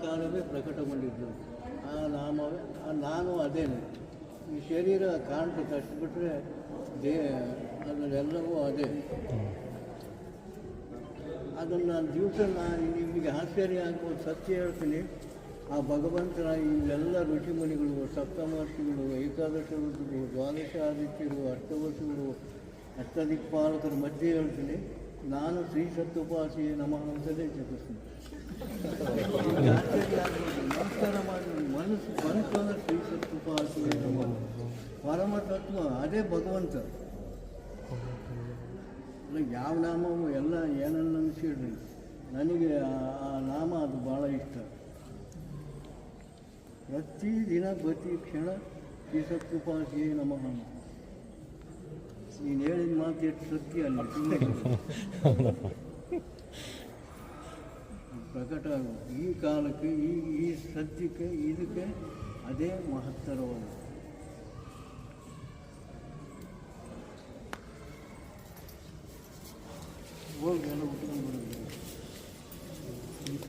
ಕಾಲವೇ ಪ್ರಕಟಗೊಂಡಿದ್ದು. ಆ ನಾಮವೇ ನಾನು ಅದೇನೆ. ಈ ಶರೀರ ಕಾಣ್ತದೆ ಅಷ್ಟು ಬಿಟ್ಟರೆ ಅದನ್ನೆಲ್ಲವೂ ಅದೇ. ಅದನ್ನು ನಾನು ದಿವಸ ನಿಮಗೆ ಆಶ್ಚರ್ಯ ಆಗ್ಬೋದು, ಸತ್ಯ ಹೇಳ್ತೀನಿ. ಆ ಭಗವಂತನ ಇವೆಲ್ಲ ಋಷಿಮುನಿಗಳು, ಸಪ್ತಮಹರ್ಷಿಗಳು, ಏಕಾದಶ ಋತುಗಳು, ದ್ವಾದಶಾದಿತ್ಯರು, ಅಷ್ಟವಸುಗಳು, ಅಷ್ಟದಿಕ್ಪಾಲಕರ ಮಧ್ಯೆ ಹೇಳ್ತೀನಿ, ನಾನು ಶ್ರೀ ಸತ್ಯೋಪಾಸಿಯೇ ನಮಃ ಅಂತಲೇ ಜಪಿಸ್ತೀನಿ. ಆಶ್ಚರ್ಯ ಆಗ್ಬೋದು, ನಮಸ್ಕಾರ ಮಾಡಿ ಮನಸ್ಸು ಅಂದರೆ ಶ್ರೀ ಸತ್ಯೋಪಾಸಿಯೇ ನಮಃ. ಪರಮತತ್ವ ಅದೇ ಭಗವಂತ. ಯಾವ ನಾಮವು ಎಲ್ಲ ಏನನ್ನು ಅನಿಸಿಡ್ರಿ, ನನಗೆ ಆ ನಾಮ ಅದು ಭಾಳ ಇಷ್ಟ. ಪ್ರತಿದಿನ ಪ್ರತಿ ಕ್ಷಣ ಶ್ರೀ ಸತ್ಯೋಪಾಸಿಯೇ ನಮಃ. ನೀನು ಹೇಳಿದ ಮಾತು ಎಷ್ಟು ಸತ್ಯ ಅಲ್ಲಿ ಪ್ರಕಟ ಆಗುವ ಈ ಕಾಲಕ್ಕೆ, ಈ ಸತ್ಯಕ್ಕೆ, ಇದಕ್ಕೆ ಅದೇ ಮಹತ್ತರವಾದ. ಹೋಗಿ ಎಲ್ಲ ಉಟ್ಕೊಂಡು